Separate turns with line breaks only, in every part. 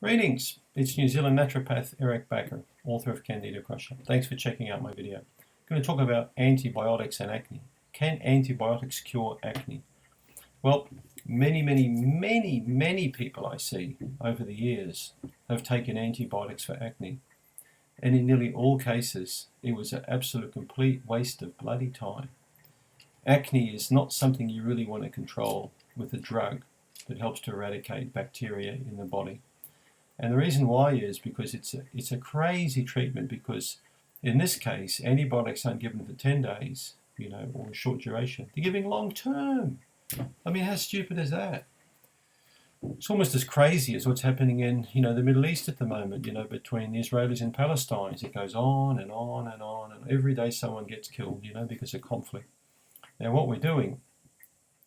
Greetings, it's New Zealand naturopath Eric Bakker, author of Candida Crusher. Thanks for checking out my video. I'm going to talk about antibiotics and acne. Can antibiotics cure acne? Well, many people I see over the years have taken antibiotics for acne. And in nearly all cases, it was an absolute complete waste of bloody time. Acne is not something you really want to control with a drug that helps to eradicate bacteria in the body. And the reason why is because it's a crazy treatment, because in this case, antibiotics aren't given for 10 days, or a short duration. They're giving long term. I mean, how stupid is that? It's almost as crazy as what's happening in, the Middle East at the moment, between the Israelis and Palestine. It goes on and on and on, and every day someone gets killed, because of conflict. Now, what we're doing,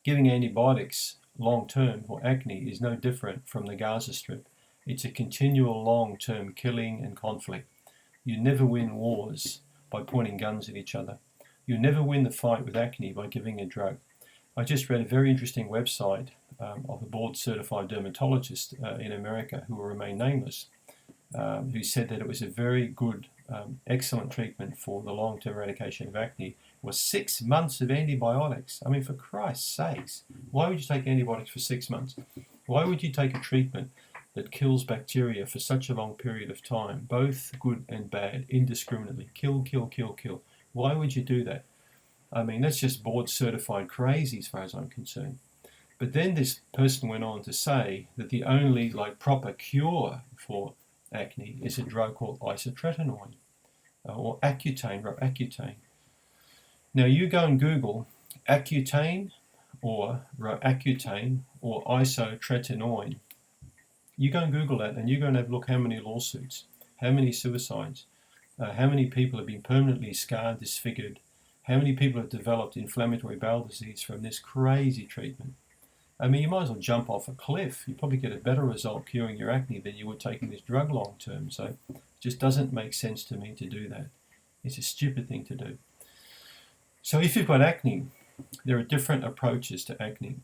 giving antibiotics long term for acne is no different from the Gaza Strip. It's a continual long-term killing and conflict. You never win wars by pointing guns at each other. You never win the fight with acne by giving a drug. I just read a very interesting website of a board-certified dermatologist in America, who will remain nameless, who said that it was a very good, excellent treatment for the long-term eradication of acne. It was 6 months of antibiotics. I mean, for Christ's sakes, why would you take antibiotics for 6 months? Why would you take a treatment that kills bacteria for such a long period of time, both good and bad, indiscriminately? Kill, kill, kill, kill. Why would you do that? I mean, that's just board certified crazy as far as I'm concerned. But then this person went on to say that the only proper cure for acne is a drug called isotretinoin, or Accutane, Roaccutane. Now you go and Google Accutane or Roaccutane or isotretinoin. You go and Google that, and you go and have a look how many lawsuits, how many suicides, how many people have been permanently scarred, disfigured, how many people have developed inflammatory bowel disease from this crazy treatment. I mean, you might as well jump off a cliff. You probably get a better result curing your acne than you would taking this drug long term. So it just doesn't make sense to me to do that. It's a stupid thing to do. So if you've got acne, there are different approaches to acne.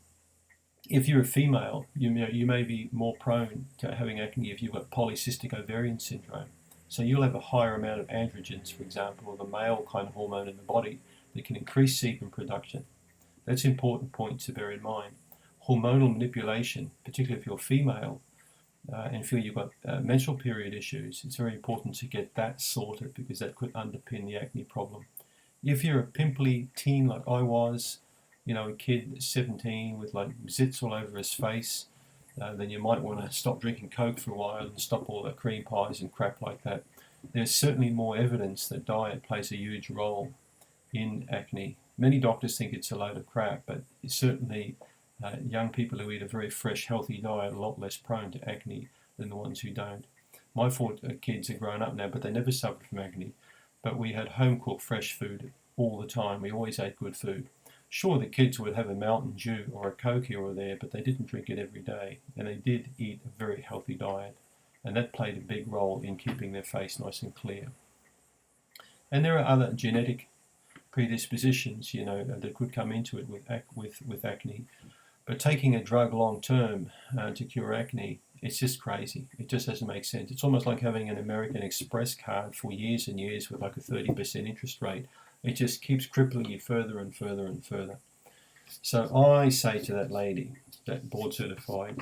If you're a female, you may be more prone to having acne if you've got polycystic ovarian syndrome. So you'll have a higher amount of androgens, for example, or the male kind of hormone in the body that can increase sebum production. That's an important point to bear in mind. Hormonal manipulation, particularly if you're female and feel you've got menstrual period issues, it's very important to get that sorted, because that could underpin the acne problem. If you're a pimply teen like I was, a kid 17 with zits all over his face, then you might want to stop drinking Coke for a while and stop all the cream pies and crap like that. There's certainly more evidence that diet plays a huge role in acne. Many doctors think it's a load of crap, but certainly young people who eat a very fresh, healthy diet are a lot less prone to acne than the ones who don't. My four kids are grown up now, but they never suffered from acne. But we had home-cooked fresh food all the time. We always ate good food. Sure, the kids would have a Mountain Dew or a Coke here or there, but they didn't drink it every day, and they did eat a very healthy diet, and that played a big role in keeping their face nice and clear. And there are other genetic predispositions, that could come into it with acne, but taking a drug long term to cure acne, it's just crazy. It just doesn't make sense. It's almost like having an American Express card for years and years with a 30% interest rate. It just keeps crippling you further and further and further. So I say to that lady, that board-certified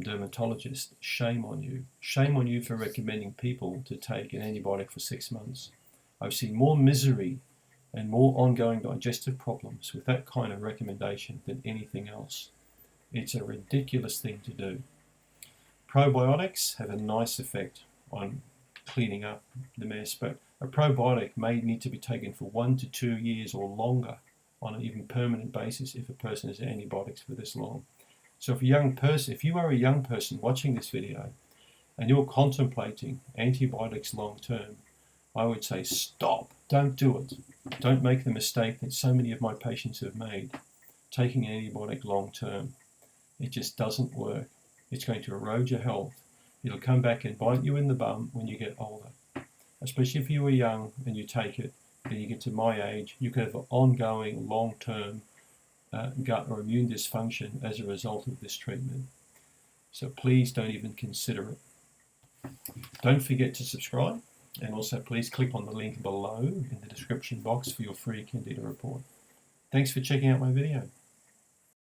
dermatologist, shame on you. Shame on you for recommending people to take an antibiotic for 6 months. I've seen more misery and more ongoing digestive problems with that kind of recommendation than anything else. It's a ridiculous thing to do. Probiotics have a nice effect on cleaning up the mess, but a probiotic may need to be taken for 1 to 2 years or longer on an even permanent basis if a person has antibiotics for this long. So if you are a young person watching this video and you're contemplating antibiotics long term, I would say stop. Don't do it. Don't make the mistake that so many of my patients have made, taking an antibiotic long term. It just doesn't work. It's going to erode your health. It'll come back and bite you in the bum when you get older. Especially if you were young and you take it, and you get to my age, you could have an ongoing, long-term gut or immune dysfunction as a result of this treatment. So please don't even consider it. Don't forget to subscribe, and also please click on the link below in the description box for your free Candida report. Thanks for checking out my video.